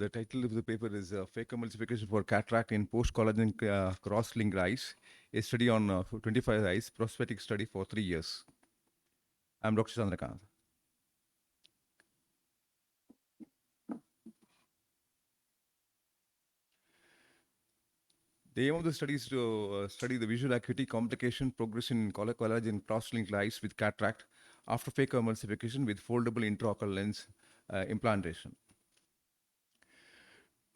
The title of the paper is Phako Emulsification for Cataract in Post-Collagen Cross-Linked Eyes, a study on 25 eyes, prospective study for 3 years. I'm Dr. Chandrakanth. The aim of the study is to study the visual acuity, complication, progression in collagen cross-linked eyes with cataract after Phako emulsification with foldable intraocular lens implantation.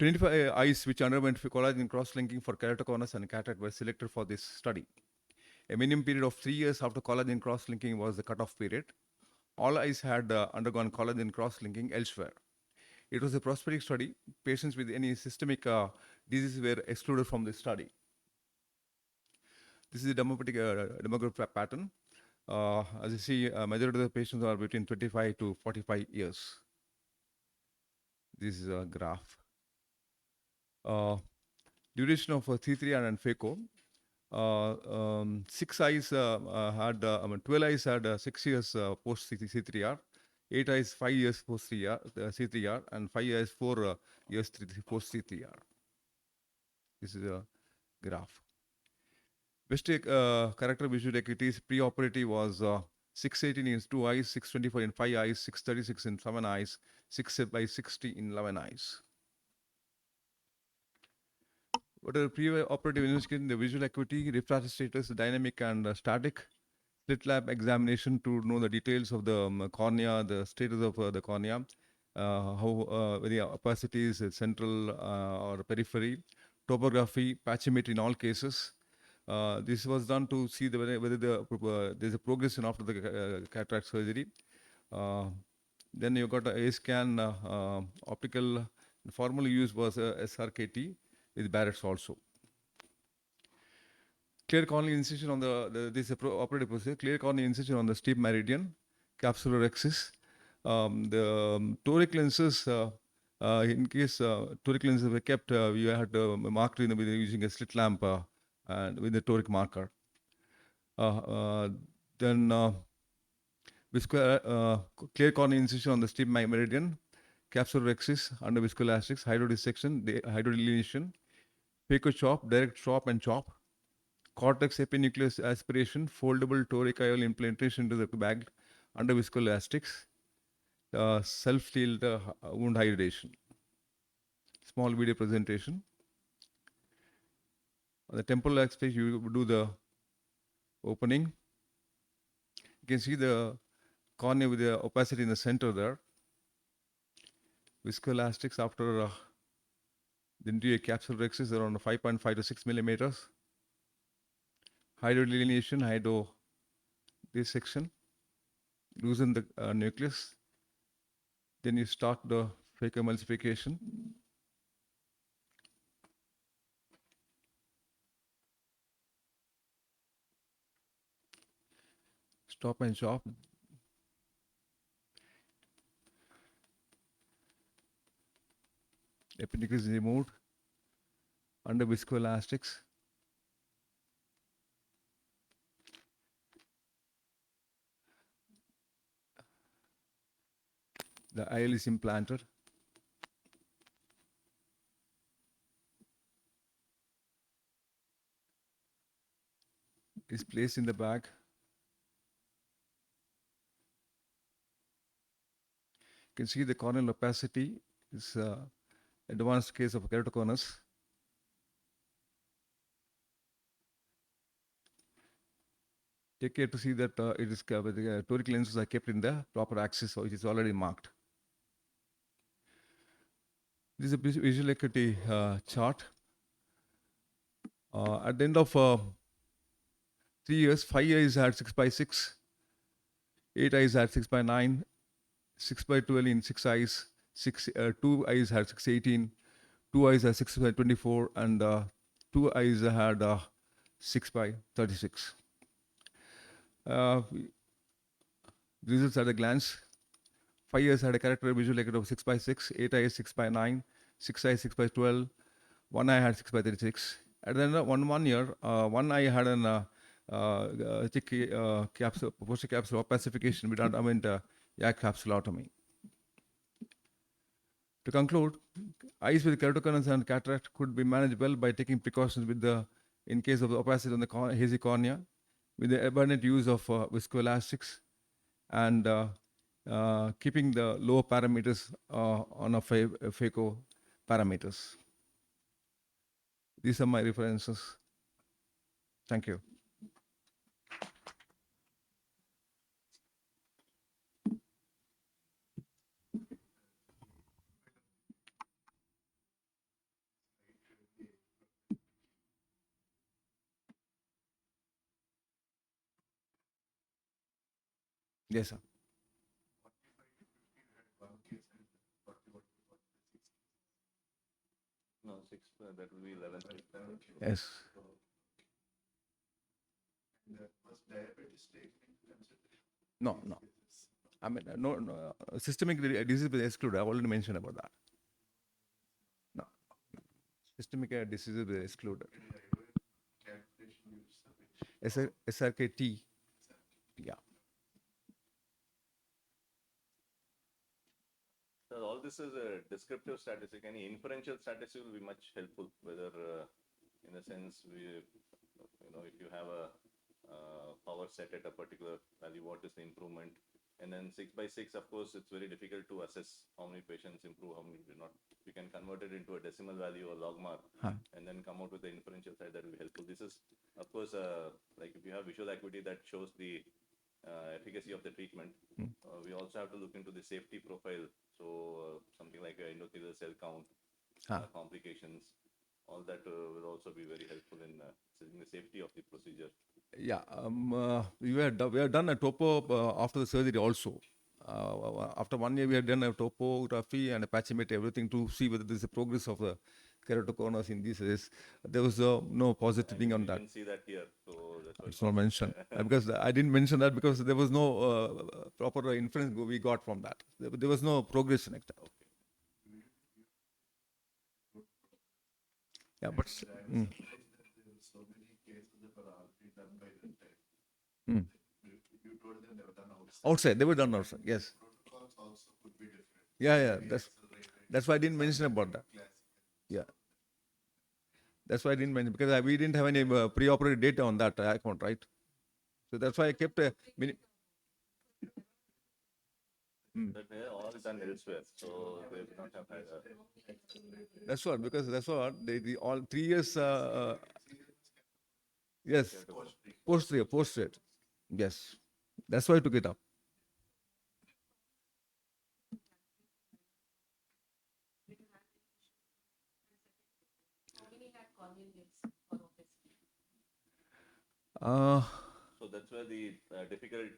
25 eyes which underwent collagen cross-linking for keratoconus and cataract were selected for this study. A minimum period of 3 years after collagen cross-linking was the cutoff period. All eyes had undergone collagen cross-linking elsewhere. It was a prospective study. Patients with any systemic diseases were excluded from this study. This is a demographic pattern. As you see, majority of the patients are between 25 to 45 years. This is a graph. Duration of C3R and Phako. 6 eyes had, 12 eyes had 6 years post C3R, 8 eyes 5 years post C3R, and 5 eyes 4 years post C3R. This is a graph. Best character visual acuities pre-operative was 618 in 2 eyes, 624 in 5 eyes, 636 in 7 eyes, 6 by 60 in 11 eyes. What are pre-operative investigation? The visual acuity, refractive status, dynamic and static. Slit lamp examination to know the details of the cornea, the status of the cornea, how the opacity is central or periphery. Topography, patchometry in all cases. This was done to see whether there's a progression after the cataract surgery. Then you got a scan, optical. Formal use was SRKT with Barrett's also. Clear corneal incision on this is operative procedure. Clear corneal incision on the steep meridian, capsular axis. The toric lenses, in case toric lenses were kept, we had marked using a slit lamp and with the toric marker. Then clear corneal incision on the steep meridian, capsular axis under viscoelastics, hydrodissection, hydrodelineation, Phako chop, direct chop and chop. Cortex epinucleus aspiration, foldable toric IOL implantation into the bag under viscoelastics, self-healed wound hydration. Small video presentation. On the temporal axis, you do the opening. You can see the cornea with the opacity in the center there. Viscoelastics after the interior capsular axis around 5.5 to 6 millimeters. Hydrodelineation, dissection, loosen the nucleus. Then you start the Phako emulsification. Stop and chop. Epinucleus is removed under viscoelastics. The IOL is implanted. Is placed in the bag. You can see the corneal opacity is advanced case of keratoconus. Take care to see that it is the toric lenses are kept in the proper axis, so it is already marked. This is a visual acuity chart. At the end of 3 years, 5 eyes had 6 by 6, 8 eyes had 6 by 9, 6 by 12 in 6 eyes, 2 eyes had 618, 2 eyes had 6 by 24, and 2 eyes had 6 by 36. Results at a glance. 5 years had a character visual acuity of 6 by 6, 8 eyes 6 by 9, 6 eyes 6 by 12, 1 eye had 6 by 36. At the end of 1 year, 1 eye had an posterior capsule opacification without YAG capsulotomy. To conclude, eyes with keratoconus and cataract could be managed well by taking precautions in case of the opacity on the hazy cornea, with the abundant use of viscoelastics and keeping the lower parameters on a Phako parameters. These are my references. Thank you. Yes, sir. No, six, that will be 11. Yes. No, no. I mean, no, systemic disease is excluded. I already mentioned about that. No, systemic disease is excluded. SRKT, yeah. So all this is a descriptive statistic. Any inferential statistic will be much helpful, whether in a sense, if you have a power set at a particular value, what is the improvement? And then 6 by 6, of course, it's very difficult to assess how many patients improve, how many do not. We can convert it into a decimal value or logmark, and then come out with the inferential side that will be helpful. This is, of course, like if you have visual acuity that shows the efficacy of the treatment, we also have to look into the safety profile. So something like endothelial cell count, complications, all that will also be very helpful in assessing the safety of the procedure. Yeah, we have done a topo after the surgery also. After 1 year, we had done a topography and a patchometry, everything to see whether there is a progress of the keratoconus in these days. There was no positive thing on that. You can see that here. So that's it's not mentioned because I didn't mention that because there was no proper inference we got from that. There was no progression like that. Yeah, but outside they were done outside. Yes. Yeah. That's why I didn't mention about that. Yeah. That's why I didn't mention because we didn't have any pre-operative data on that account, right? So that's why I kept a But they are all done elsewhere, so they will not have had That's what, because that's what the all 3 years. Yes, post it. Yes, that's why I took it up. Uh, So that's where the difficult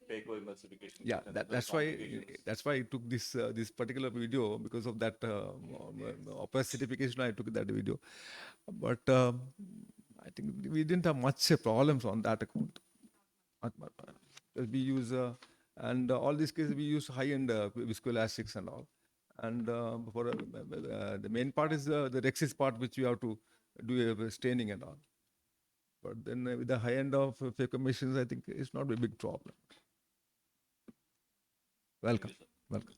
Phako emulsification. yeah, that's why I took this particular video because of that opacification. I took that video, but I think we didn't have much problems on that account. We use and all these cases we use high-end viscoelastics and all, and for the main part is the rexis part which you have to do staining and all. But then with the high end of Phako machines, I think it's not a big problem. Welcome. Welcome.